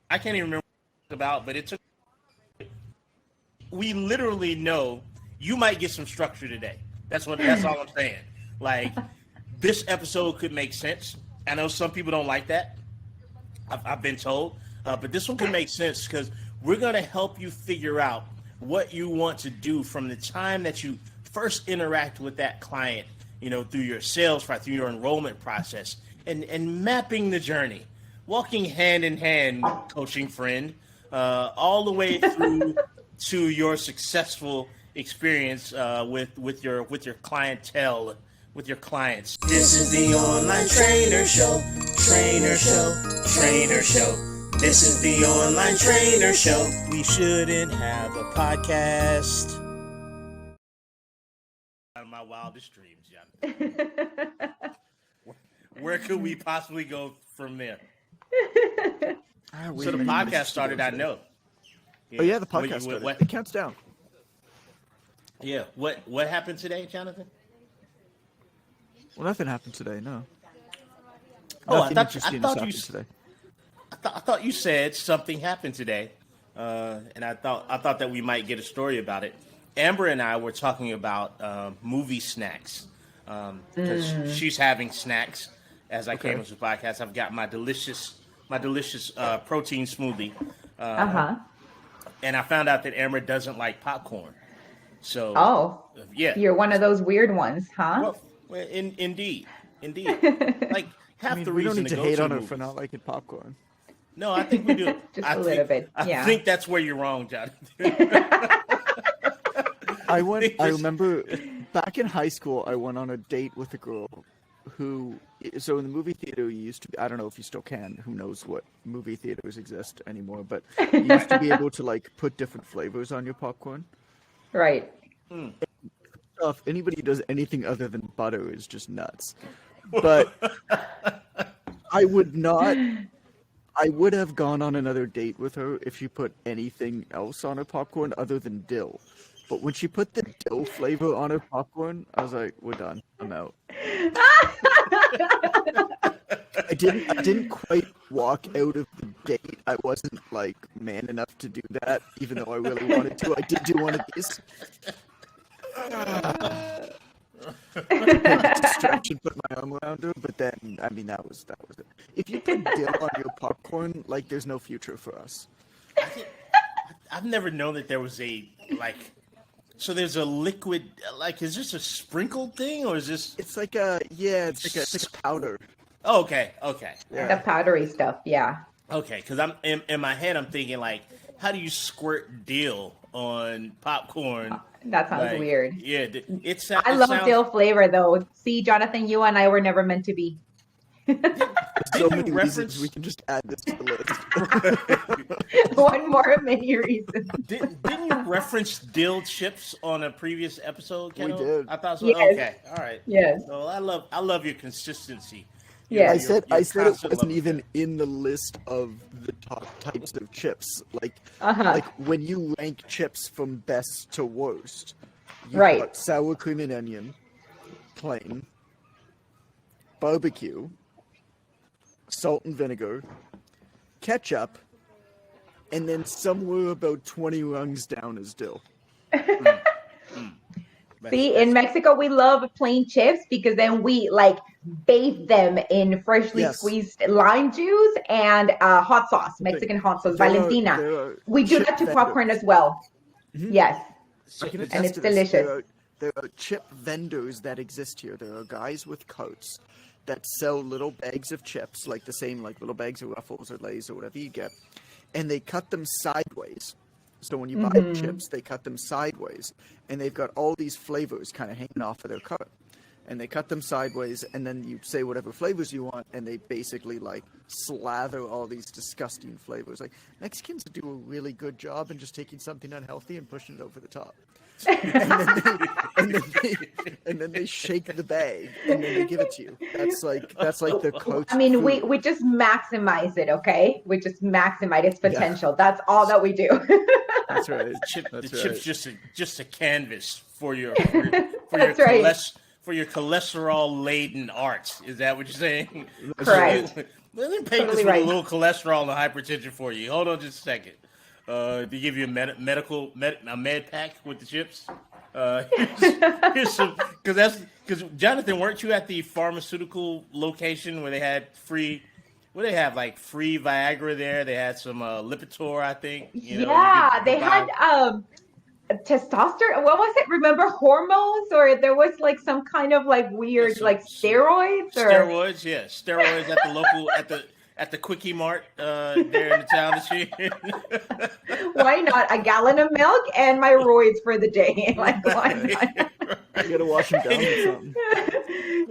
I can't even remember what about, but it took. We literally know you might get some structure today. That's all I'm saying. Like, this episode could make sense. I know some people don't like that. I've been told, but this one can make sense because we're gonna help you figure out what you want to do from the time that you first interact with that client. Through your sales, through your enrollment process, and mapping the journey, walking hand in hand, coaching friend, all the way through to your successful experience with your clientele, with your clients. This is the online trainer show, trainer show, trainer show. This is the online trainer show. We shouldn't have a podcast. Out of my wildest dreams, Jonathan. Where could we possibly go from there? So the podcast started, I know. Yeah. Oh yeah, the podcast started. It counts down. Yeah. What happened today, Jonathan? Well, nothing happened today. No. I thought you said something happened today, and I thought that we might get a story about it. Amber and I were talking about movie snacks because she's having snacks. As I came into the podcast, I've got my delicious protein smoothie. And I found out that Amber doesn't like popcorn. So, yeah, you're one of those weird ones, huh? Well, indeed. Like half the reason we don't need to hate on her movies. For not liking popcorn. No, I think we do. Just a little bit. Yeah. I think that's where you're wrong, Jonathan. I remember back in high school, I went on a date with a girl who. So in the movie theater, you used to. I don't know if you still can. Who knows what movie theaters exist anymore? But you used to be able to like put different flavors on your popcorn. Right. If anybody does anything other than butter is just nuts. But I would have gone on another date with her if she put anything else on her popcorn other than dill. But when she put the dill flavor on her popcorn, I was like, we're done. I'm out. I didn't quite walk out of the date. I wasn't like man enough to do that, even though I really wanted to. I did do one of these. Stretch and put my arm around her, but then that was it. If you put dill on your popcorn, like there's no future for us. I've never known that there was a like. So there's a liquid, like, is this a sprinkled thing or is this? It's like it's like a powder. Oh, okay. Yeah. The powdery stuff, yeah. Okay, because I'm in my head, I'm thinking like, how do you squirt dill on popcorn? That sounds weird. Yeah, I love dill flavor though. See, Jonathan, you and I were never meant to be. So many reasons we can just add this to the list. One more of many reasons. Didn't you reference dill chips on a previous episode, Kendall? We did. I thought so. Yes. Okay, all right. Yes. So I love your consistency. Yeah, I said it wasn't even in the list of the top types of chips. Like when you rank chips from best to worst, you've got sour cream and onion, plain, barbecue, salt and vinegar, ketchup, and then somewhere about 20 rungs down is dill. See, in Mexico, we love plain chips because then we like bathe them in freshly squeezed lime juice and hot sauce, Mexican hot sauce, Valentina. We do that to popcorn as well. Mm-hmm. Yes. And it's delicious. There are chip vendors that exist here. There are guys with carts that sell little bags of chips, like the same like little bags of Ruffles or Lay's or whatever you get, and they cut them sideways. So when you buy chips, they cut them sideways, and they've got all these flavors kind of hanging off of their cart. And they cut them sideways, and then you say whatever flavors you want, and they basically like slather all these disgusting flavors. Like Mexicans do a really good job in just taking something unhealthy and pushing it over the top. and then they shake the bag and then they give it to you. That's like the coach. I mean, we just maximize it, okay? We just maximize its potential. Yeah. That's all that we do. That's right. The chip's just a canvas for your cholesterol laden arts. Is that what you're saying? Correct. Let me paint this with a little cholesterol and hypertension for you. Hold on just a second. To give you a med pack with the chips. Here's some, because Jonathan, weren't you at the pharmaceutical location where they had free? What do they have, like free Viagra there? They had some Lipitor, I think. They had testosterone. What was it? Remember hormones, or there was like some kind of like weird like steroids. Steroids, yeah, steroids at the local at the Quickie Mart there in the town that she. Why not a gallon of milk and my roids for the day? Like why not? You gotta wash them down or something.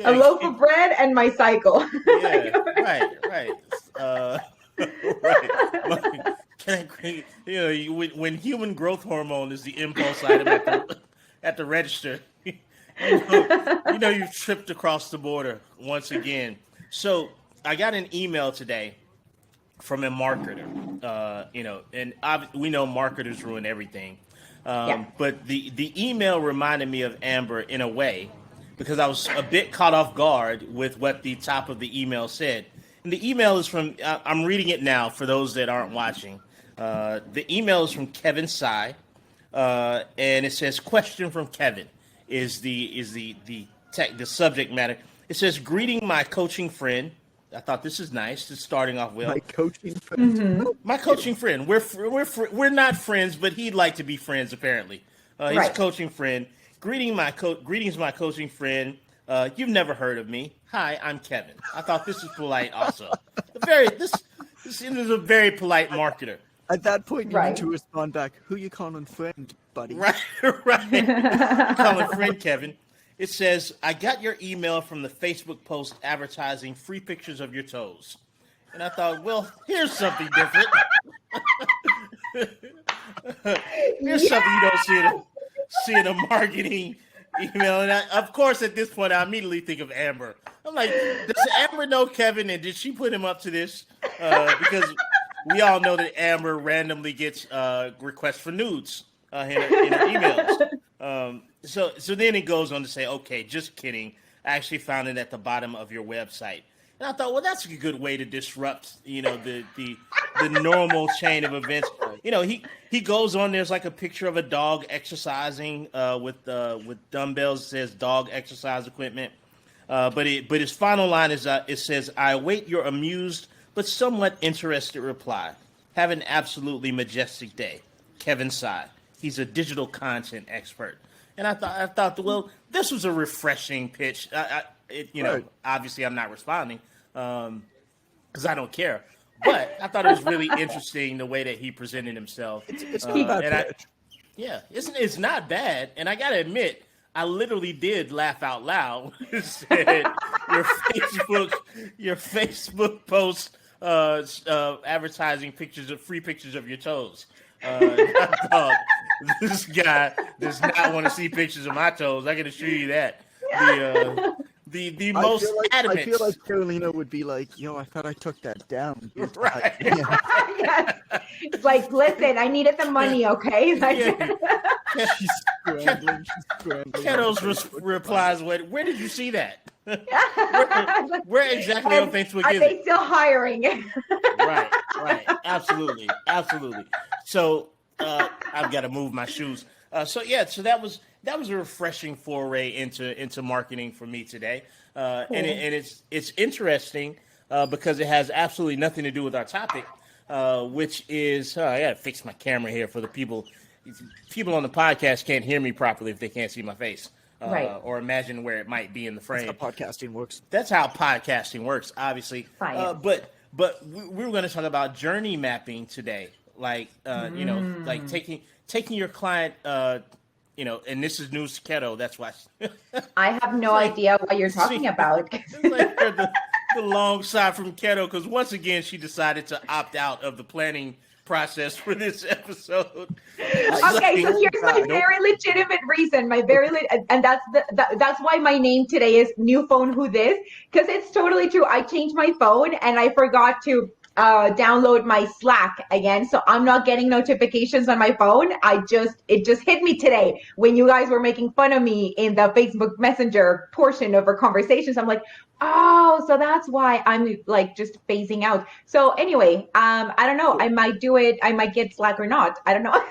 A loaf of bread and my cycle. Yeah, right. Right. When human growth hormone is the impulse item at the register, you know you've tripped across the border once again. So I got an email today from a marketer, and we know marketers ruin everything. But the email reminded me of Amber in a way, because I was a bit caught off guard with what the top of the email said. And the email is from, I'm reading it now for those that aren't watching. The email is from Kevin Sy, and it says, "Question from Kevin" is the subject matter. It says, "Greeting my coaching friend." I thought this is nice. It's starting off well. My coaching friend. Mm-hmm. My coaching friend. We're not friends, but he'd like to be friends. Apparently, he's a coaching friend. Greetings, my coaching friend. You've never heard of me. Hi, I'm Kevin. I thought this was polite. Also, this is a very polite marketer. At that point, you need to respond back. Who you calling friend, buddy? Right. Calling friend Kevin. It says, "I got your email from the Facebook post advertising free pictures of your toes." And I thought, well, here's something different. Here's something you don't see in a marketing email. And of course, at this point, I immediately think of Amber. I'm like, does Amber know Kevin, and did she put him up to this? Because we all know that Amber randomly gets requests for nudes in her emails. So then it goes on to say, okay, just kidding. I actually found it at the bottom of your website. And I thought, well, that's a good way to disrupt, the normal chain of events. He goes on. There's like a picture of a dog exercising with dumbbells. It says dog exercise equipment. But his final line is it says, "I await your amused but somewhat interested reply. Have an absolutely majestic day, Kevin Sy." He's a digital content expert. And I thought, well, this was a refreshing pitch. Obviously I'm not responding because I don't care. But I thought it was really interesting the way that he presented himself. It's not a bad pitch. It's not bad. And I got to admit, I literally did laugh out loud. It said your Facebook post advertising free pictures of your toes. I thought, this guy does not want to see pictures of my toes. I can assure you that. The most adamant. I feel like Carolina would be like, I thought I took that down. Right. Yes. It's like, listen, I needed the money, okay? She's scrambling. Keto's replies, "Where did you see that? where exactly on Facebook is it? Are they still hiring?" Right. Absolutely. So I've got to move my shoes. So that was a refreshing foray into marketing for me today, cool. and it's interesting because it has absolutely nothing to do with our topic, which is I got to fix my camera here for the people. People on the podcast can't hear me properly if they can't see my face, or imagine where it might be in the frame. That's how podcasting works. That's how podcasting works, obviously. But we were going to talk about journey mapping today, like like taking your client, and this is news to Keto. That's why I have no idea what you're talking about. It's like the long side from Keto, because once again she decided to opt out of the planning process for this episode. Okay, so here's my very legitimate reason. And that's why my name today is New Phone Who This, because it's totally true. I changed my phone and I forgot to download my Slack again, so I'm not getting notifications on my phone. It just hit me today when you guys were making fun of me in the Facebook Messenger portion of our conversations. I'm like, oh, so that's why I'm like just phasing out. So anyway, I don't know. I might do it. I might get Slack or not. I don't know.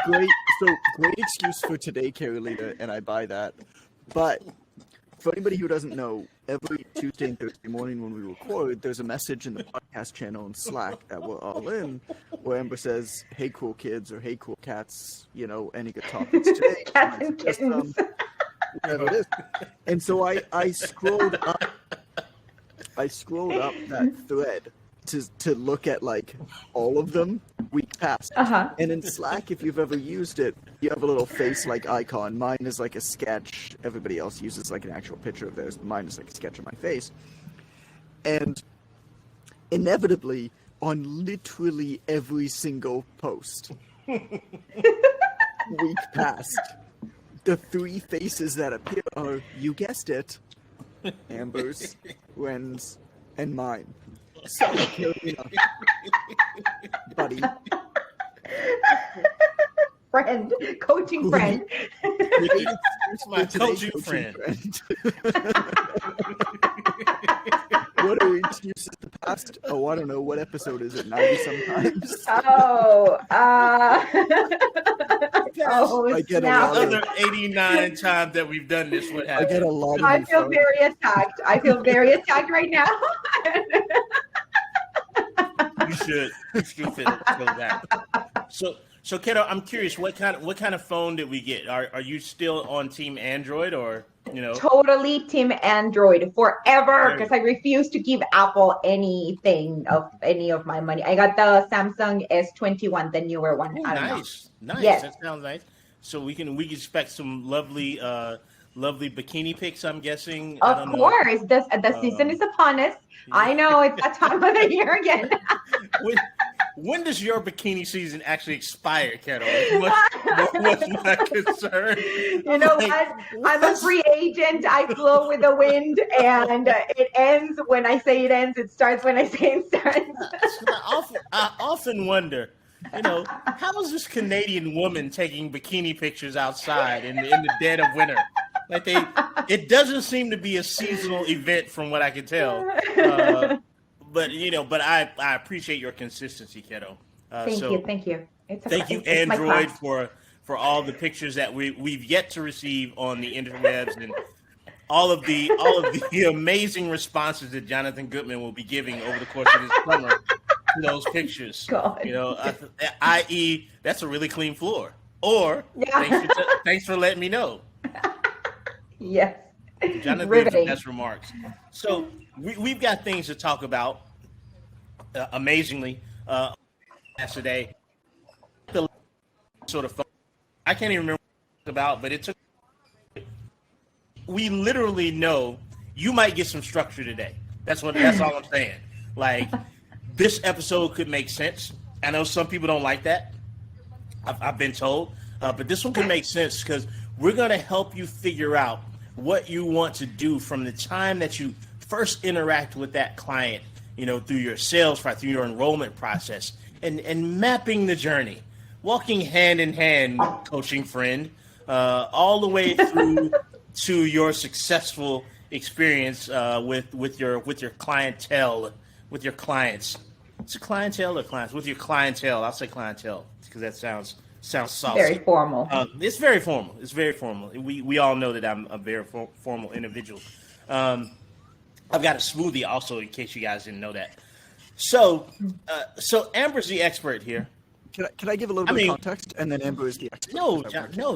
Great excuse for today, Carolina, and I buy that. But for anybody who doesn't know, every Tuesday and Thursday morning when we record, there's a message in the podcast channel in Slack that we're all in, where Amber says, "Hey, cool kids," or "Hey, cool cats," you know, any good topics today. Cats and kittens. Whatever it is. And so I scrolled up that thread to look at like all of them week past. And in Slack, if you've ever used it, you have a little face like icon. Mine is like a sketch. Everybody else uses like an actual picture of theirs. Mine is like a sketch of my face. And inevitably, on literally every single post, week past, the three faces that appear are, you guessed it, Amber's, Ren's, and mine. So, Carolina, buddy. Friend, coaching friend. My coaching friend. What are excuses to the past? Oh, I don't know. What episode is it? 90 sometimes? I get snap. Other 89 times that we've done this, what I happened? get a lot of I feel info. very attacked. I feel very attacked right now. You should feel that. So Keto, I'm curious, what kind of phone did we get? Are you still on Team Android, or Totally Team Android forever, because I refuse to give Apple any of my money. I got the Samsung S21, the newer one. Ooh, I don't nice. Yes. That sounds nice. So we can expect some lovely bikini pics, I'm guessing. Of course, the season is upon us. I know it's that time of the year again. When does your bikini season actually expire, Keto? What's my concern? You know what? I'm a free agent. I flow with the wind, and it ends when I say it ends. It starts when I say it starts. I often wonder, how is this Canadian woman taking bikini pictures outside in the dead of winter? Like it doesn't seem to be a seasonal event from what I can tell. But I appreciate your consistency, Keto. Thank you. Thank you, Android, for all the pictures that we've yet to receive on the interwebs, and all of the amazing responses that Jonathan Goodman will be giving over the course of this summer to those pictures. God. I.e., that's a really clean floor. Or thanks for letting me know. Yes. Jonathan gives the best remarks. So we've got things to talk about. Amazingly, yesterday, the sort of I can't even remember what about, but it took. We literally know you might get some structure today. That's all I'm saying. Like, this episode could make sense. I know some people don't like that. I've been told, but this one could make sense because we're going to help you figure out what you want to do from the time that you first interact with that client, through your sales process, through your enrollment process, and mapping the journey, walking hand in hand, coaching friend, all the way through to your successful experience with your clientele, with your clients. Is it clientele or clients? With your clientele, I'll say clientele because that sounds saucy. Very formal. It's very formal. It's very formal. We all know that I'm a very formal individual. I've got a smoothie also, in case you guys didn't know that. So Amber's the expert here. Can I give a little bit of context, and then Amber is the expert? No,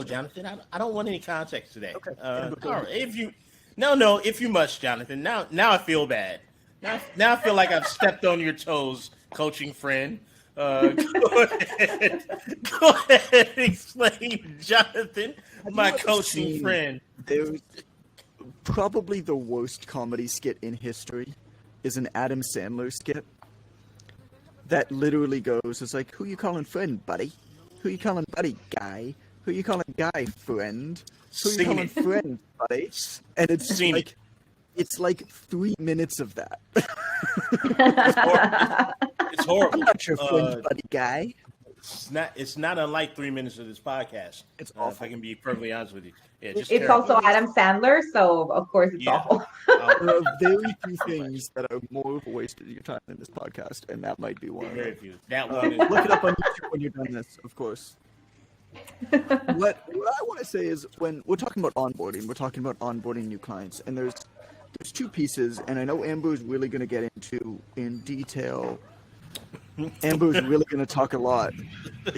Jonathan. I don't want any context today. Okay. All right. If you must, Jonathan. Now I feel bad. Now I feel like I've stepped on your toes, coaching friend. Go ahead and explain, Jonathan, my coaching friend. There's probably the worst comedy skit in history is an Adam Sandler skit that literally goes, it's like, who you calling friend, buddy? Who you calling buddy, guy? Who you calling guy, friend? Who you calling friend, buddy? And it's like 3 minutes of that. It's horrible. I'm not your fringe buddy guy. It's not unlike 3 minutes of this podcast. It's awful. If I can be perfectly honest with you. Yeah, just it's terrible. also Adam Sandler, so of course it's awful. There are very few things that are more of a waste of your time than this podcast, and that might be one. Very few. That one. Look it up on YouTube when you're done this, of course. What I want to say is, when we're talking about onboarding, we're talking about onboarding new clients, and there's two pieces, and I know Amber is really going to get into in detail. Amber is really going to talk a lot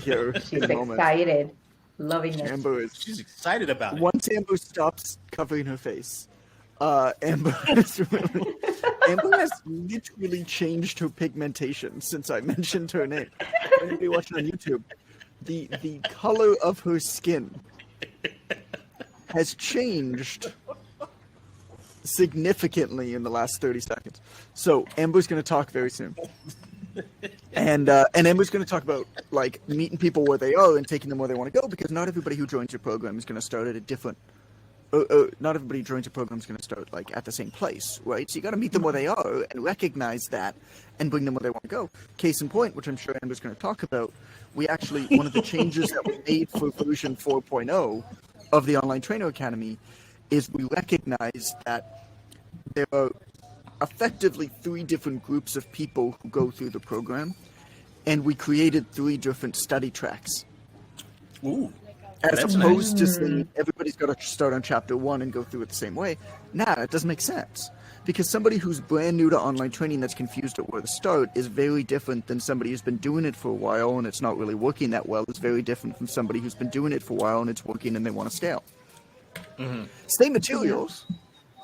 here. She's excited, loving it. She's excited about it. Once Amber stops covering her face, Amber has literally changed her pigmentation since I mentioned her name. Anybody watching on YouTube, the color of her skin has changed significantly in the last 30 seconds. So Amber's going to talk very soon. And Amber's going to talk about like meeting people where they are and taking them where they want to go, because not everybody who joins your program is going to start at a different. Not everybody who joins your program is going to start like at the same place, right? So you got to meet them where they are and recognize that, and bring them where they want to go. Case in point, which I'm sure Amber's going to talk about, we actually one of the changes that we made for version 4.0 of the Online Trainer Academy is we recognize that there are effectively 3 different groups of people who go through the program, and we created 3 different study tracks. Ooh, as opposed to saying everybody's got to start on chapter 1 and go through it the same way. Nah, it doesn't make sense. Because somebody who's brand new to online training that's confused at where to start is very different than somebody who's been doing it for a while and it's not really working that well. It's very different from somebody who's been doing it for a while and it's working and they want to scale. Mm-hmm. Same materials.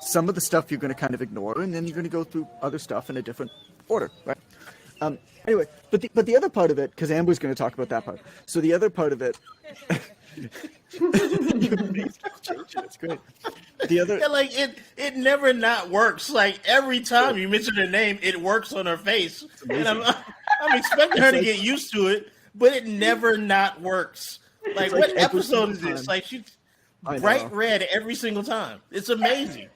Some of the stuff you're going to kind of ignore, and then you're going to go through other stuff in a different order, right? Anyway, but the other part of it, because Amber's going to talk about that part. So the other part of it, it's great. The other, yeah, like it never not works. Like every time you mention her name, it works on her face, and I'm expecting her to get used to it, but it never not works. Like what episode is this? Like she's bright red every single time. It's amazing.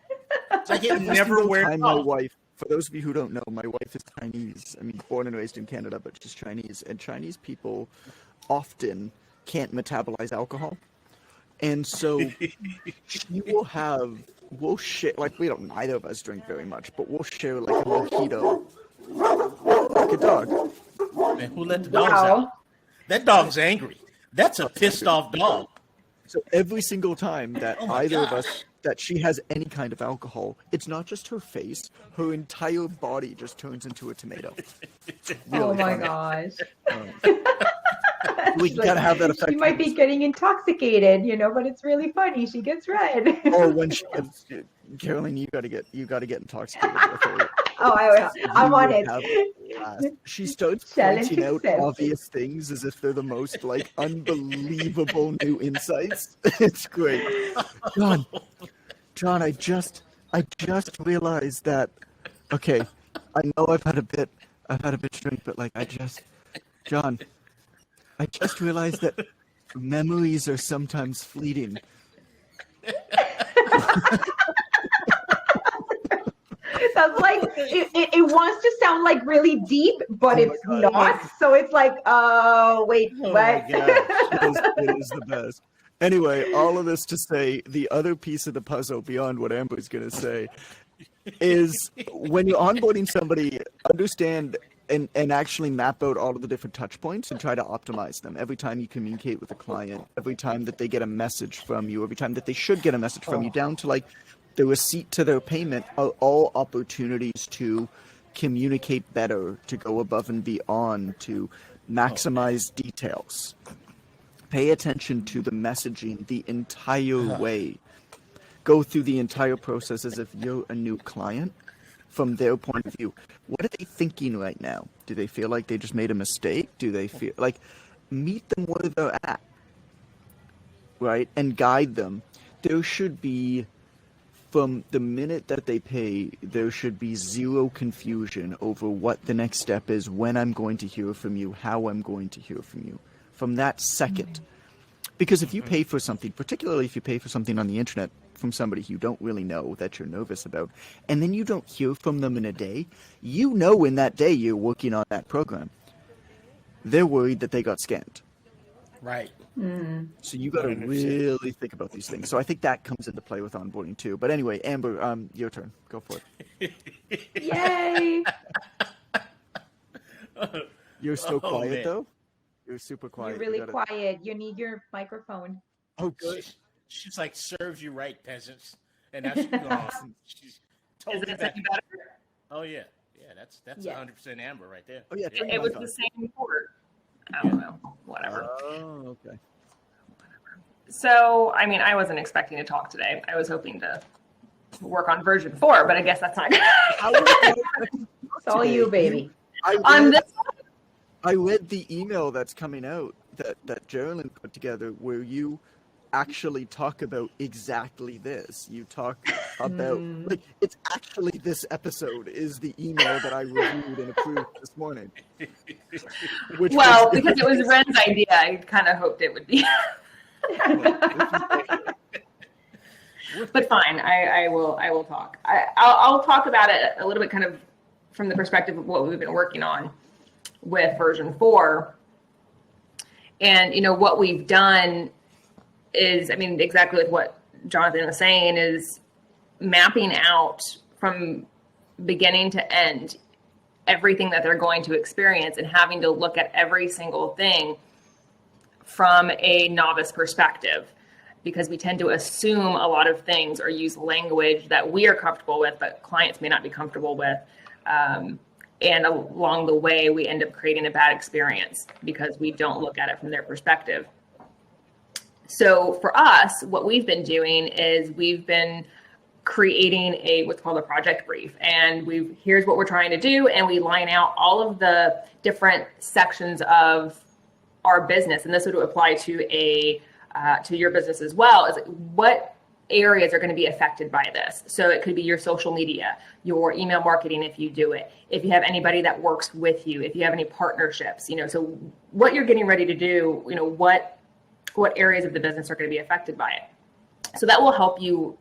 It's like it never wears off. My wife, for those of you who don't know, my wife is Chinese. I mean, born and raised in Canada, but she's Chinese. And Chinese people often can't metabolize alcohol. And so we'll share, like neither of us drink very much, but we'll share like a mojito, like a dog. Man, who let the dogs out? That dog's angry. That's a pissed off dog. So every single time that of us, that she has any kind of alcohol, it's not just her face, her entire body just turns into a tomato. Really oh my gosh. We gotta have that effect. She might be getting intoxicated, but it's really funny. She gets red. Or when she gets, Caroline, you gotta get intoxicated with her. I want it. She starts pointing out obvious things as if they're the most like unbelievable new insights. It's great. John, I just realized that. Okay, I know I've had a bit to drink, but like John, I just realized that memories are sometimes fleeting. Sounds like it wants to sound like really deep, but it's not. So it's like, wait, what? It is the best. Anyway, all of this to say, the other piece of the puzzle beyond what Amber's going to say is when you're onboarding somebody, understand and actually map out all of the different touch points and try to optimize them. Every time you communicate with a client, every time that they get a message from you, every time that they should get a message from you, down to like the receipt to their payment, are all opportunities to communicate better, to go above and beyond, to maximize details. Pay attention to the messaging the entire way. Go through the entire process as if you're a new client from their point of view. What are they thinking right now? Do they feel like they just made a mistake? Do they feel like meet them where they're at, right? And guide them. There should be, from the minute that they pay, there should be zero confusion over what the next step is, when I'm going to hear from you, how I'm going to hear from you. From that second. Because if you pay for something, particularly if you pay for something on the internet, from somebody you don't really know that you're nervous about, and then you don't hear from them in a day, you know in that day you're working on that program, they're worried that they got scammed. Right. So you got to 100%. really think about these things. So I think that comes into play with onboarding too. But anyway, Amber, your turn. Go for it. Yay! You're so quiet man. though. You're super quiet. You're really You gotta- quiet. You need your microphone. Oh, good. She's like, serves you right, peasants. And now she's gone. She's Is totally it back. any better? Oh, yeah. Yeah, that's Yeah. 100% Amber right there. Oh yeah. turn It your was mic the on. same port. I don't know. Whatever. Oh, okay. So, I mean, I wasn't expecting to talk today. I was hoping to work on version 4, but I guess that's not good. It's all you, baby. On this one, I read the email that's coming out that Geraldine put together where you actually talk about exactly this. You talk about like it's actually this episode is the email that I reviewed and approved this morning. Which well, was- because it was Ren's idea, I kind of hoped it would be. But fine, I will talk. I'll talk about it a little bit kind of from the perspective of what we've been working on with version 4. And, you know, what we've done is, I mean, exactly with what Jonathan was saying, is mapping out from beginning to end everything that they're going to experience and having to look at every single thing from a novice perspective, because we tend to assume a lot of things or use language that we are comfortable with, but clients may not be comfortable with. And along the way, we end up creating a bad experience because we don't look at it from their perspective. So for us, what we've been doing is we've been creating what's called a project brief. And here's what we're trying to do. And we line out all of the different sections of our business. And this would apply to to your business as well, is what areas are going to be affected by this. So it could be your social media, your email marketing, if you do it, if you have anybody that works with you, if you have any partnerships, you know, so what you're getting ready to do, you know, what areas of the business are going to be affected by it. So that will help you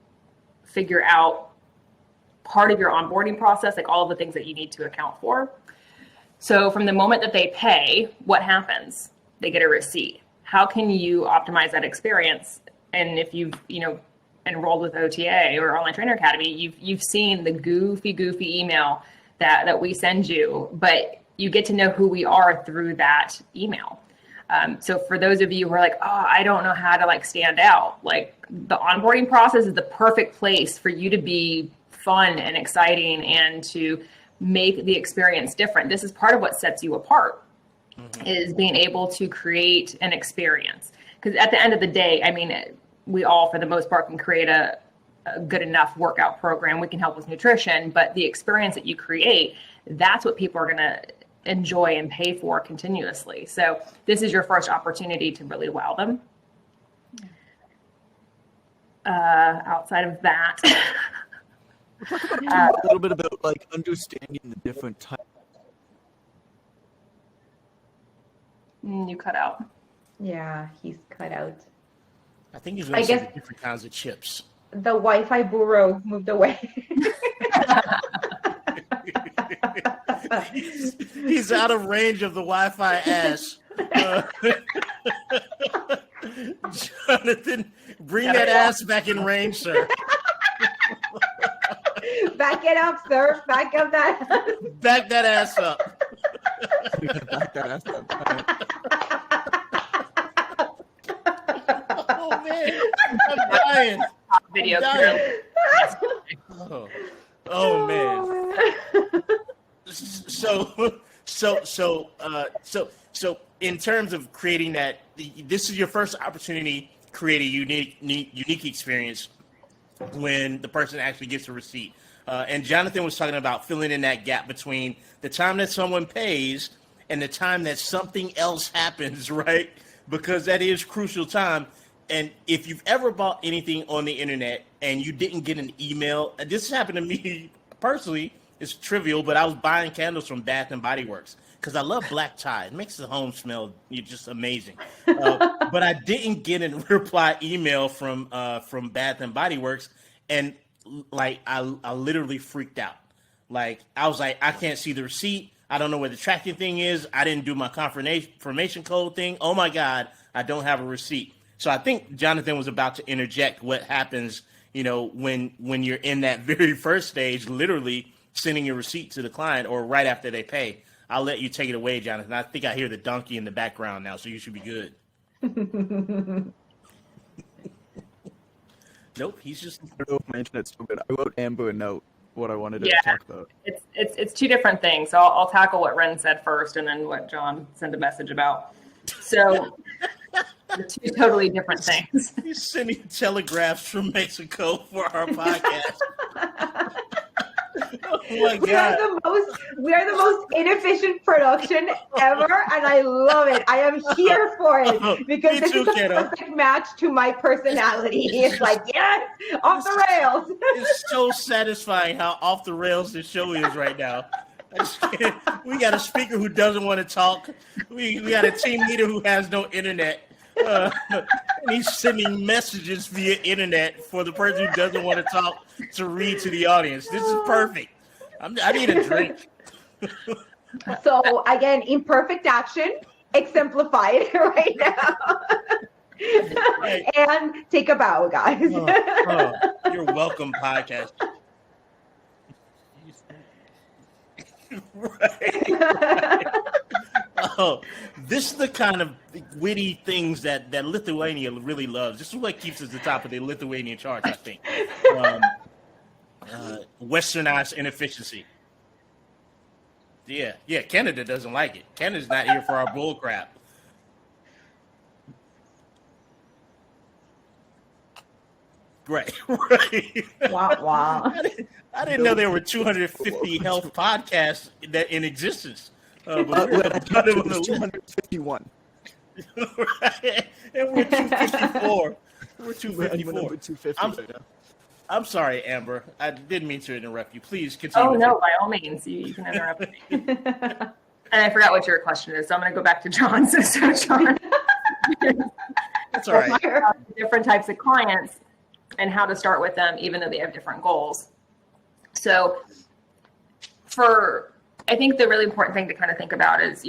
figure out part of your onboarding process, like all of the things that you need to account for. So from the moment that they pay, what happens? They get a receipt. How can you optimize that experience? And if you've, you know, enrolled with OTA or Online Trainer Academy, you've seen the goofy email that we send you, but you get to know who we are through that email. So for those of you who are like, oh, I don't know how to like stand out, like the onboarding process is the perfect place for you to be fun and exciting and to make the experience different. This is part of what sets you apart, is being able to create an experience. Because at the end of the day, I mean, we all, for the most part, can create a good enough workout program. We can help with nutrition, but the experience that you create, that's what people are going to enjoy and pay for continuously. So this is your first opportunity to really wow them. Outside of that, a little bit about like understanding the different types. you cut out. Yeah, he's cut out. I think he's I going to guess- different kinds of chips. The Wi-Fi guru moved away. He's out of range of the Wi-Fi ass. Jonathan, bring that ass back in range, sir. Back it up, sir. Back up that. Back that ass up. Back that ass up. Oh man, I'm dying. Video I'm crew. dying. Oh man. So in terms of creating that, this is your first opportunity to create a unique experience when the person actually gets a receipt. And Jonathan was talking about filling in that gap between the time that someone pays and the time that something else happens, right? Because that is crucial time. And if you've ever bought anything on the internet and you didn't get an email, this happened to me personally. It's trivial, but I was buying candles from Bath and Body Works. because I love black tie. It makes the home smell just amazing. But I didn't get a reply email from Bath and Body Works, and like I literally freaked out. Like I was like, I can't see the receipt. I don't know where the tracking thing is. I didn't do my confirmation code thing. Oh my God, I don't have a receipt. So I think Jonathan was about to interject what happens, when you're in that very first stage, literally sending your receipt to the client or right after they pay. I'll let you take it away, Jonathan. I think I hear the donkey in the background now, so you should be good. Nope, he's just. I don't know if my internet's still good. I wrote Amber a note what I wanted to talk about. It's two different things. So I'll tackle what Ren said first, and then what John sent a message about. So they're two totally different things. He's sending telegraphs from Mexico for our podcast. Oh my God. We are the most inefficient production ever, and I love it. I am here for it because this is a perfect match to my personality. It's like, yes, off the rails. It's so satisfying how off the rails this show is right now. We got a speaker who doesn't want to talk. We got a team leader who has no internet. And he's sending messages via internet for the person who doesn't want to talk to read to the audience. This is perfect. I need a drink. So again, imperfect action exemplified right now. And take a bow, guys. You're welcome, podcast. Right. Oh, this is the kind of witty things that Lithuania really loves. This is what keeps us at the top of the Lithuanian charts, I think. Westernized inefficiency. Yeah, Canada doesn't like it. Canada's not here for our bull crap. Right. Wow. I didn't know there were 250 health podcasts that in existence. But we're 251. Right. And we're 254. We're 254. Number 250 I'm sorry, Amber. I didn't mean to interrupt you. Please continue. Oh, no, by all means. You can interrupt me. And I forgot what your question is, so I'm going to go back to John. So John. That's all right. Different types of clients and how to start with them, even though they have different goals. So I think the really important thing to kind of think about is,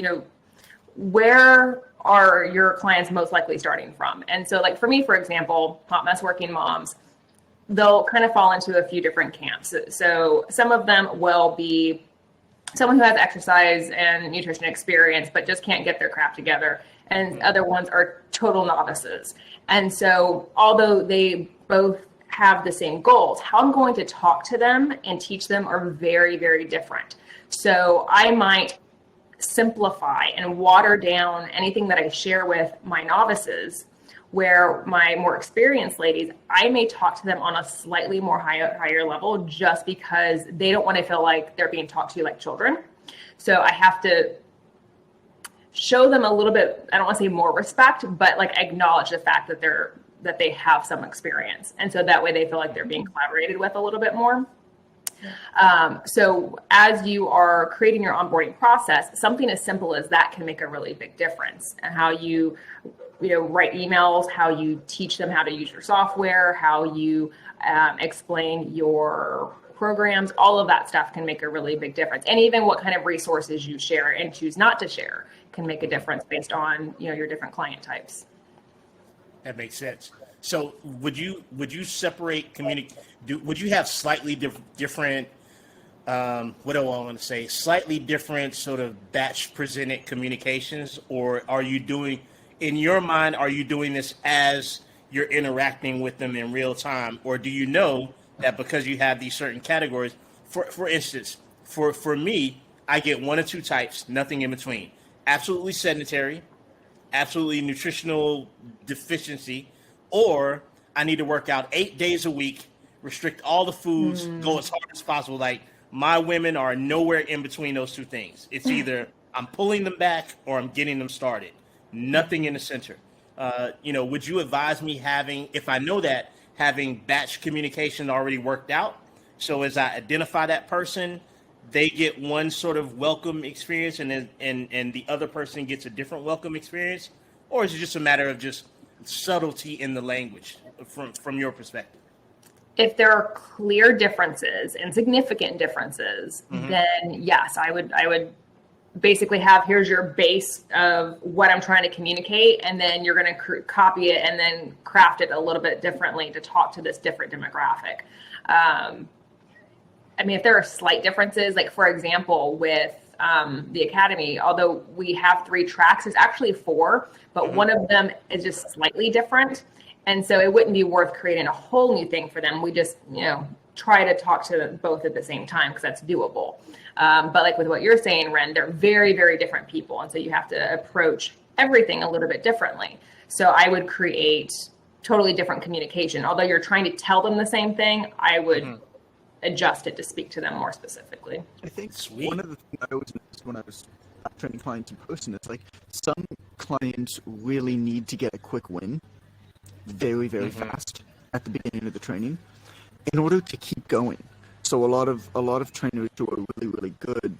where are your clients most likely starting from? And so like for me, for example, hot mess working moms, they'll kind of fall into a few different camps. So some of them will be someone who has exercise and nutrition experience, but just can't get their crap together. And other ones are total novices. And so although they both have the same goals, how I'm going to talk to them and teach them are very, very different. So I might simplify and water down anything that I share with my novices, where my more experienced ladies, I may talk to them on a slightly more higher level just because they don't want to feel like they're being talked to like children. So I have to show them a little bit, I don't want to say more respect, but like acknowledge the fact that they have some experience. And so that way they feel like they're being collaborated with a little bit more. So as you are creating your onboarding process, something as simple as that can make a really big difference. And how you write emails, how you teach them how to use your software, how you explain your programs, all of that stuff can make a really big difference. And even what kind of resources you share and choose not to share can make a difference based on your different client types. That makes sense. So would you separate would you have slightly different what do I want to say, slightly different sort of batch presented communications, or are you doing, in your mind, are you doing this as you're interacting with them in real time, or do you know that because you have these certain categories, for instance, for me, I get one or two types, nothing in between. Absolutely sedentary, absolutely nutritional deficiency, or I need to work out 8 days a week, restrict all the foods, go as hard as possible. Like, my women are nowhere in between those two things. It's either I'm pulling them back or I'm getting them started. Nothing in the center. Would you advise me if I know that, having batch communication already worked out? So as I identify that person, they get one sort of welcome experience and then and the other person gets a different welcome experience, or is it just a matter of just subtlety in the language from your perspective? If there are clear differences and significant differences, then yes, I would basically have, here's your base of what I'm trying to communicate, and then you're going to copy it and then craft it a little bit differently to talk to this different demographic. I mean, if there are slight differences, like for example, with the Academy, although we have 3 tracks, there's actually 4, but one of them is just slightly different. And so it wouldn't be worth creating a whole new thing for them. We just, try to talk to both at the same time because that's doable. But like with what you're saying, Ren, they're very, very different people. And so you have to approach everything a little bit differently. So I would create totally different communication. Although you're trying to tell them the same thing, I would adjust it to speak to them more specifically. I think one of the things I always noticed when I was training clients in person, it's like some clients really need to get a quick win very, very fast at the beginning of the training in order to keep going. So a lot of trainers who are really, really good,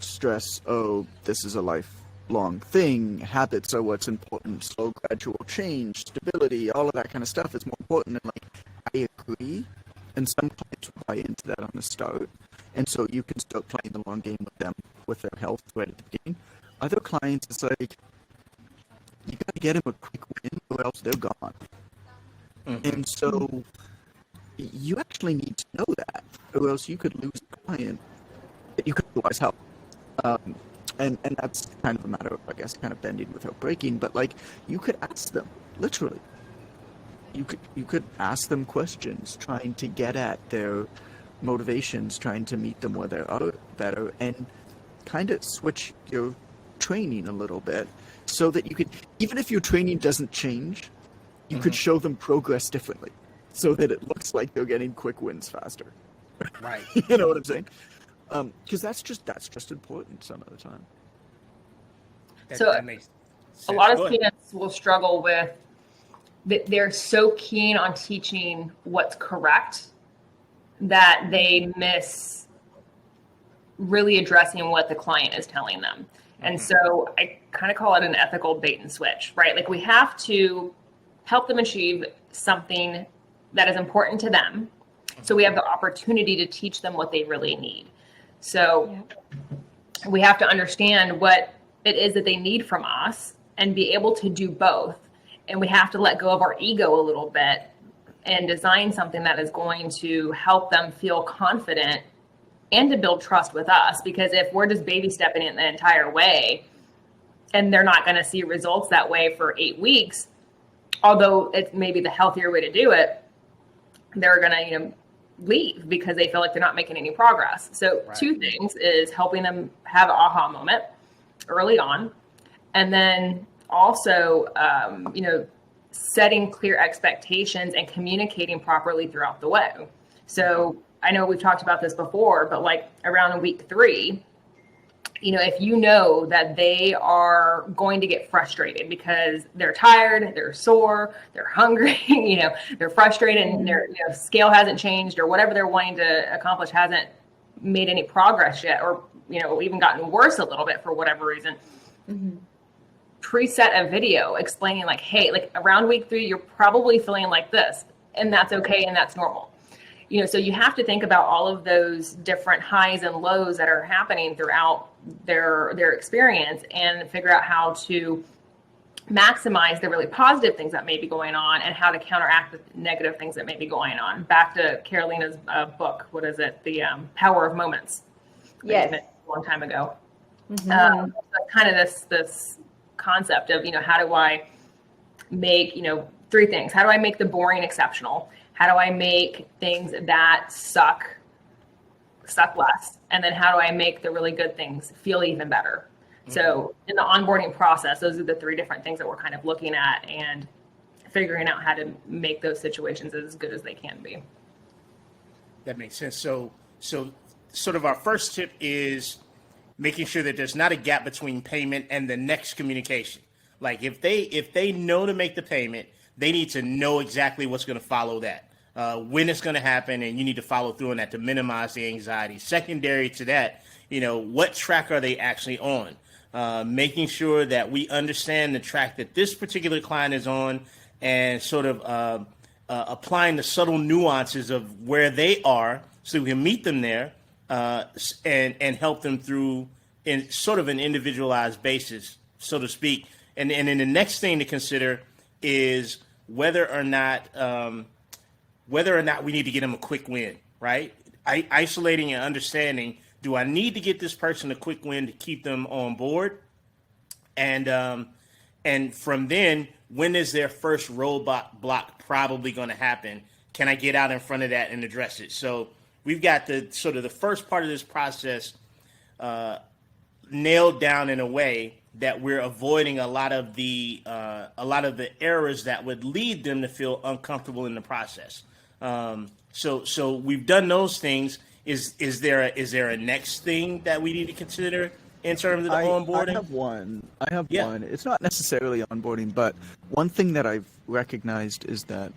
stress, this is a lifelong thing. Habits are what's important. Slow, gradual change, stability, all of that kind of stuff is more important. And I agree. And some clients will buy into that on the start. And so you can start playing the long game with them, with their health right at the beginning. Other clients, it's like, you got to get them a quick win or else they're gone. And so you actually need to know that, or else you could lose a client that you could otherwise help. And that's kind of a matter of, I guess, kind of bending without breaking. But you could ask them, literally. You could ask them questions, trying to get at their motivations, trying to meet them where they are better, and kind of switch your training a little bit so that you could, even if your training doesn't change, you could show them progress differently so that it looks like they're getting quick wins faster. Right. You know what I'm saying? Because that's just important some of the time. That makes sense. A lot of students will struggle with, they're so keen on teaching what's correct that they miss really addressing what the client is telling them. And so I kind of call it an ethical bait and switch, right? Like we have to help them achieve something that is important to them. So we have the opportunity to teach them what they really need. So we have to understand what it is that they need from us and be able to do both. And we have to let go of our ego a little bit and design something that is going to help them feel confident and to build trust with us. Because if we're just baby stepping it the entire way and they're not going to see results that way for 8 weeks, although it's maybe the healthier way to do it, they're going to, leave because they feel like they're not making any progress. So 2 things is helping them have an aha moment early on. And then also, setting clear expectations and communicating properly throughout the way. So I know we've talked about this before, but around week 3, if you know that they are going to get frustrated because they're tired, they're sore, they're hungry, they're frustrated and their scale hasn't changed or whatever they're wanting to accomplish hasn't made any progress yet, or, even gotten worse a little bit for whatever reason, preset a video explaining hey, around week 3, you're probably feeling like this, and that's okay. And that's normal. So you have to think about all of those different highs and lows that are happening throughout their experience and figure out how to maximize the really positive things that may be going on and how to counteract the negative things that may be going on. Back to Carolina's book, what is it? The Power of Moments. Yes. A long time ago. So kind of this concept of, how do I make, 3 things. How do I make the boring exceptional? How do I make things that suck less? And then how do I make the really good things feel even better? So in the onboarding process, those are the 3 different things that we're kind of looking at and figuring out how to make those situations as good as they can be. That makes sense. So sort of our first tip is making sure that there's not a gap between payment and the next communication. If they know to make the payment, they need to know exactly what's going to follow that. when it's going to happen, and you need to follow through on that to minimize the anxiety. Secondary to that, what track are they actually on? Making sure that we understand the track that this particular client is on, and sort of applying the subtle nuances of where they are so we can meet them there and help them through in sort of an individualized basis, so to speak. And then the next thing to consider is whether or not we need to get them a quick win, right? Isolating and understanding, do I need to get this person a quick win to keep them on board? And from then, when is their first roadblock block probably going to happen? Can I get out in front of that and address it? So we've got the sort of the first part of this process nailed down in a way that we're avoiding a lot of the errors that would lead them to feel uncomfortable in the process. So we've done those things. Is there a next thing that we need to consider in terms of the onboarding? I have one. It's not necessarily onboarding, but one thing that I've recognized is that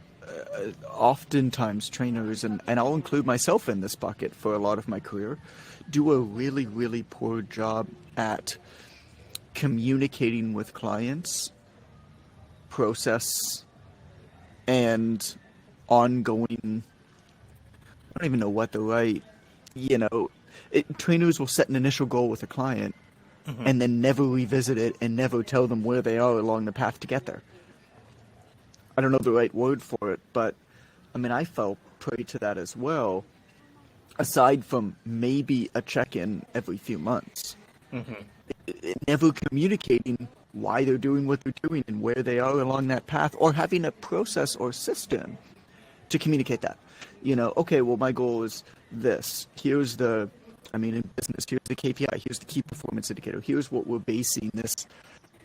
oftentimes trainers, and I'll include myself in this bucket for a lot of my career, do a really, really poor job at communicating with clients, process, and ongoing, I don't even know what the right, trainers will set an initial goal with a client and then never revisit it and never tell them where they are along the path to get there. I don't know the right word for it, but I fell prey to that as well, aside from maybe a check-in every few months. Never communicating why they're doing what they're doing and where they are along that path, or having a process or system to communicate that. Okay, well, my goal is this. Here's in business, here's the KPI, here's the key performance indicator, here's what we're basing this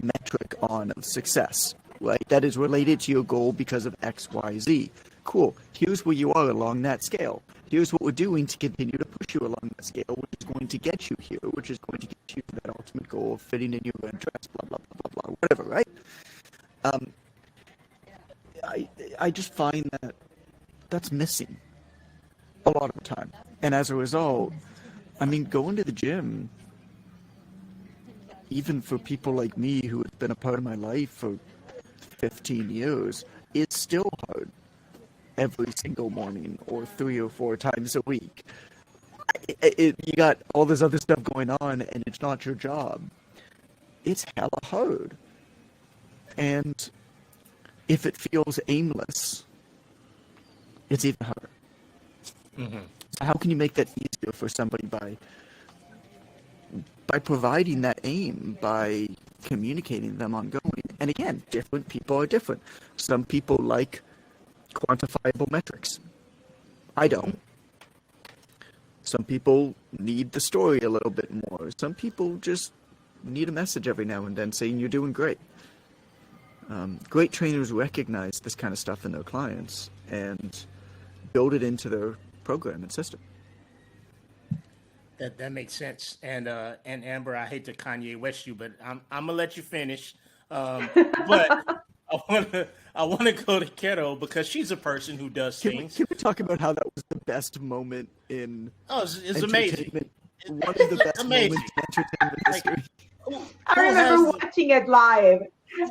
metric on of success, right? That is related to your goal because of X, Y, Z. Cool. Here's where you are along that scale. Here's what we're doing to continue to push you along that scale, which is going to get you here, which is going to get you to that ultimate goal of fitting in your red dress, blah, blah, blah, blah, blah, whatever, right? I just find that that's missing a lot of the time. And as a result, going to the gym, even for people like me who have been a part of my life for 15 years, it's still hard every single morning or 3 or 4 times a week. You got all this other stuff going on and it's not your job. It's hella hard. And if it feels aimless, it's even harder. So how can you make that easier for somebody by providing that aim, by communicating them ongoing? And again, different people are different. Some people like quantifiable metrics. I don't. Some people need the story a little bit more. Some people just need a message every now and then saying you're doing great. Great trainers recognize this kind of stuff in their clients and build it into their program and system. That makes sense. And Amber, I hate to Kanye West you, but I'm gonna let you finish. But I want to go to Keto because she's a person who does things. Can we talk about how that was the best moment in? It's amazing. One of the best moments in entertainment history. I remember watching it live.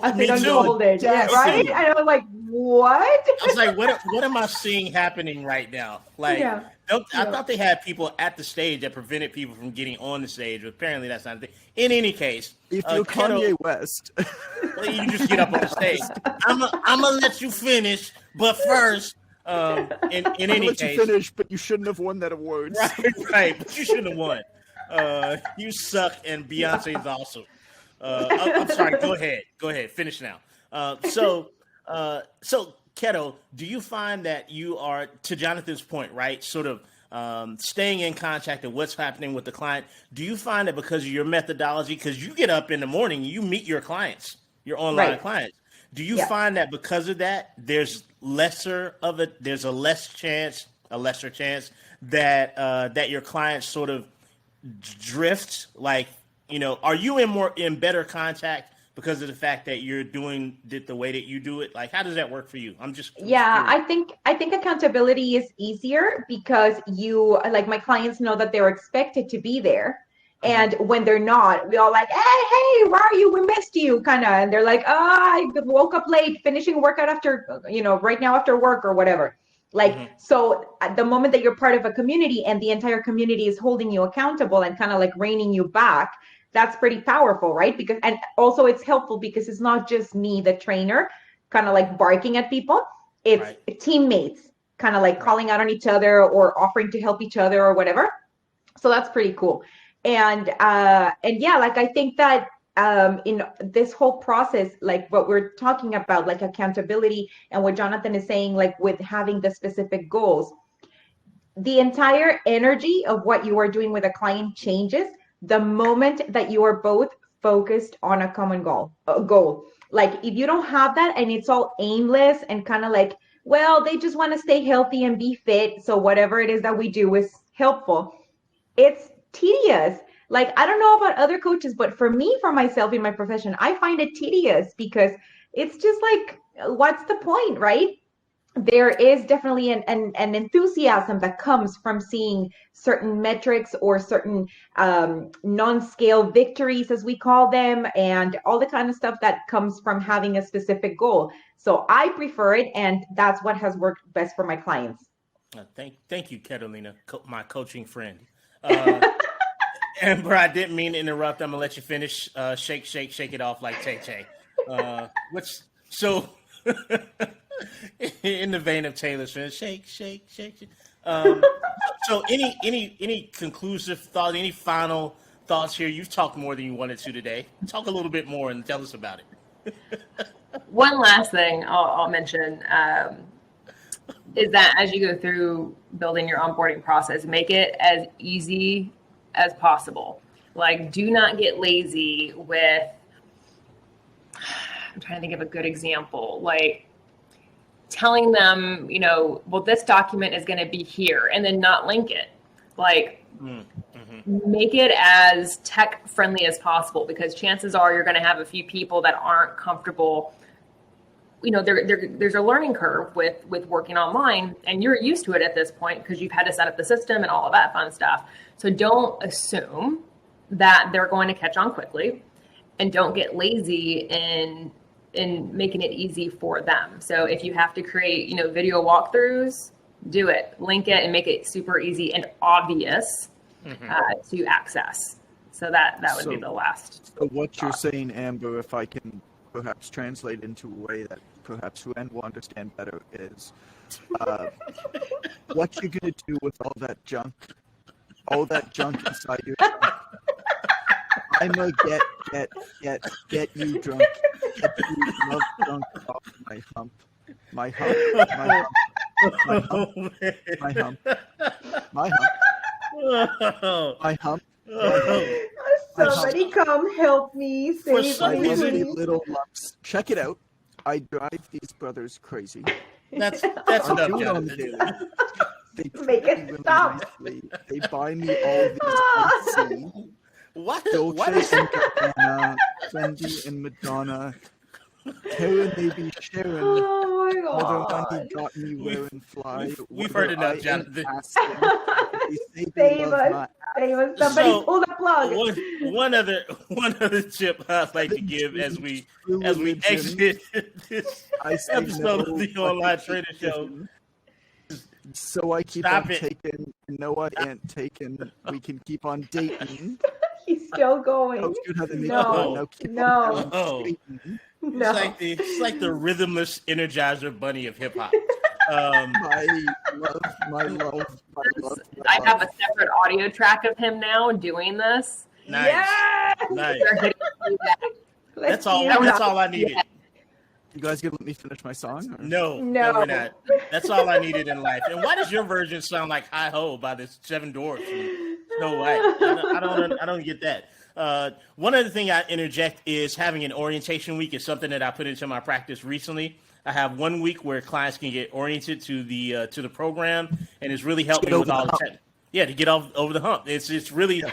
I think Unfolded. Yeah, right? And I was like, what? I was like, what am I seeing happening right now? Like, I thought they had people at the stage that prevented people from getting on the stage, but apparently that's not the thing. In any case, if you're Kanye West, you just get up on the stage. I'm gonna let you finish, but first, in any case, you finish, but you shouldn't have won that award. Right, but you shouldn't have won. You suck, and Beyonce is awesome. I'm sorry. Go ahead. Finish now. So Keto, do you find that you are, to Jonathan's point, right, sort of staying in contact of what's happening with the client? Do you find that because of your methodology, because you get up in the morning, you meet your clients, your online clients, do you find that because of that, there's a lesser chance that your clients sort of drift? Like, are you in better contact because of the fact that you're doing it the way that you do it? Like, how does that work for you? I'm just Yeah, curious. I think accountability is easier because you, like, my clients know that they're expected to be there. And when they're not, we all like, hey, where are you? We missed you, kind of. And they're like, I woke up late, finishing workout after, right now after work or whatever. Like, so at the moment that you're part of a community and the entire community is holding you accountable and kind of like reining you back, that's pretty powerful, right? Because, and also it's helpful because it's not just me, the trainer, kind of like barking at people. It's teammates kind of like calling out on each other or offering to help each other or whatever. So that's pretty cool. And yeah, like I think that in this whole process, like what we're talking about, like accountability and what Jonathan is saying, like with having the specific goals, the entire energy of what you are doing with a client changes the moment that you are both focused on a common goal. Like if you don't have that and it's all aimless and kind of like, well, they just want to stay healthy and be fit, so whatever it is that we do is helpful, it's tedious. Like, I don't know about other coaches, but for me, for myself in my profession, I find it tedious because it's just like, what's the point, right? There is definitely an enthusiasm that comes from seeing certain metrics or certain non-scale victories, as we call them, and all the kind of stuff that comes from having a specific goal. So I prefer it, and that's what has worked best for my clients. Thank you, Catalina, my coaching friend. Amber, I didn't mean to interrupt. I'm gonna let you finish. Shake it off like Tay Tay. So in the vein of Taylor Swift, shake. So any conclusive thought? Any final thoughts here? You've talked more than you wanted to today. Talk a little bit more and tell us about it. One last thing I'll mention is that as you go through building your onboarding process, make it as easy as possible. Like, do not get lazy with, I'm trying to think of a good example, like telling them, well, this document is going to be here and then not link it. Like, make it as tech friendly as possible, because chances are you're going to have a few people that aren't comfortable. There's a learning curve with working online, and you're used to it at this point because you've had to set up the system and all of that fun stuff. So don't assume that they're going to catch on quickly, and don't get lazy in making it easy for them. So if you have to create, video walkthroughs, do it, link it, and make it super easy and obvious to access. So that would be the last. So what you're saying, Amber, if I can perhaps translate into a way that perhaps Ren will understand better, is what you're going to do with all that junk inside your trunk. I'm going to get you drunk, get you love drunk off my hump, my hump, my hump, my hump, my hump, my hump. Somebody come help me, save me, please. Little lumps. Check it out. I drive these brothers crazy. That's enough, Jonathan. They make it stop. Nicely. They buy me all these icy Dolce and Gabbana, Fendi and Madonna. Karen, they be sharing. Oh my Other god. one he got me wearing fly. We've heard enough, Jonathan. Save us. Somebody pull the plug. One other tip I'd like to give as we exit this episode of the Online Trader Show. So I keep Stop on it. taking. No, I ain't taking. We can keep on dating. He's still going. Coach you how to make No. fun. Now keep No. on dating. No. It's like the rhythmless Energizer Bunny of hip hop. My love. I have a separate audio track of him now doing this. Nice. Yes! Nice. They're hitting me back. That's all I needed. You guys gonna let me finish my song? Or? No, we're not. That's all I needed in life. And why does your version sound like Hi Ho by the Seven Dwarfs from Snow White? I don't get that. One other thing I interject is having an orientation week is something that I put into my practice recently. I have 1 week where clients can get oriented to the program, and it's really helped me with all the tech. Yeah, to get over the hump. It's really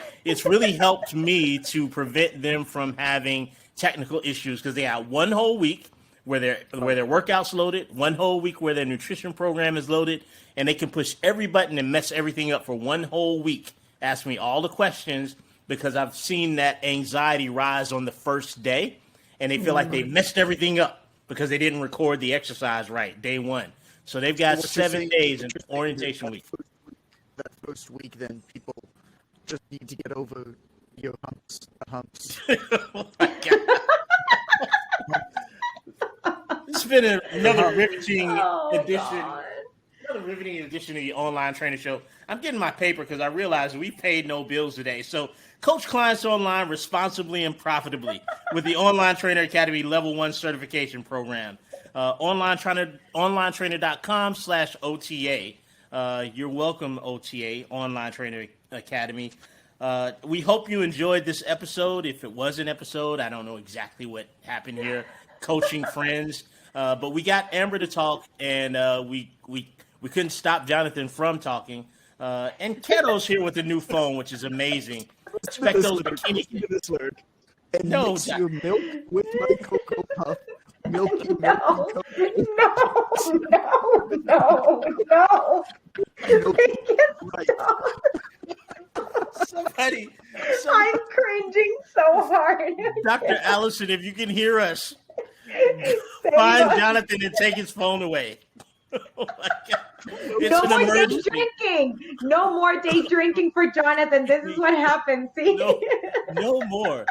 helped me to prevent them from having technical issues because they had one whole week where their workouts loaded, one whole week where their nutrition program is loaded, and they can push every button and mess everything up for one whole week. Ask me all the questions because I've seen that anxiety rise on the first day, and they feel like they messed everything up because they didn't record the exercise right day one. So they've got 7 days in orientation week. That first week, then people just need to get over your humps. Oh my God. It's been another riveting edition. Another riveting edition of the Online Trainer Show. I'm getting my paper because I realized we paid no bills today. So coach clients online responsibly and profitably with the Online Trainer Academy Level 1 certification program. onlinetrainer.com/OTA. You're welcome, OTA, Online Trainer Academy. We hope you enjoyed this episode. If it was an episode, I don't know exactly what happened here. Coaching friends. But we got Amber to talk, and we couldn't stop Jonathan from talking. And Keto's here with a new phone, which is amazing. Expect those bikini. And no, mix your milk with my Cocoa Puff. Milky No. Somebody. I'm cringing so hard. Dr. Allison, if you can hear us, Save find us. Jonathan and take his phone away. Oh my God. It's No an more day emergency. drinking. No more day drinking for Jonathan. This is what happens. See? No more.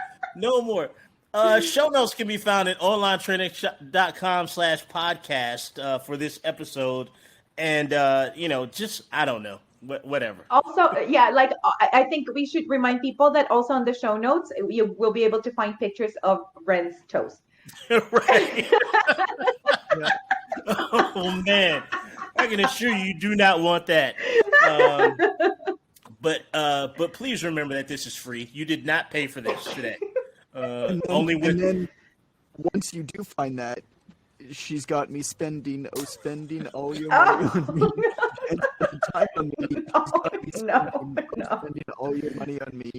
Show notes can be found at onlinetraining.com/podcast for this episode. And, just, I don't know, whatever. Also, yeah, like I think we should remind people that also on the show notes, you will be able to find pictures of Ren's toes. Right. Oh, man. I can assure you do not want that. But please remember that this is free. You did not pay for this today. And then once you do find that, she's got me spending all your money on me. And the time on me, she's got me spending all your money on me.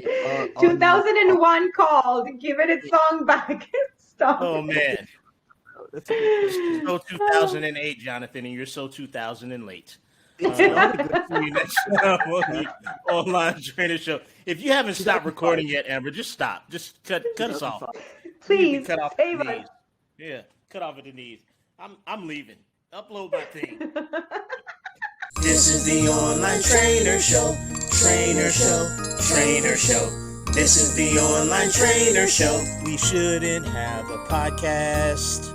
2001 called. Give it its song back. Stop. Oh, man. That's a good So 2008, Jonathan, and you're so 2000 and late. It's not a good See you next time on the Online Trainer Show. If you haven't stopped recording yet, Amber, just stop. Just cut us off. Please, Cut off save at the us. knees. Yeah, cut off at the knees. I'm leaving. Upload my thing. This is the Online Trainer Show. Trainer Show. Trainer Show. This is the Online Trainer Show. We shouldn't have a podcast.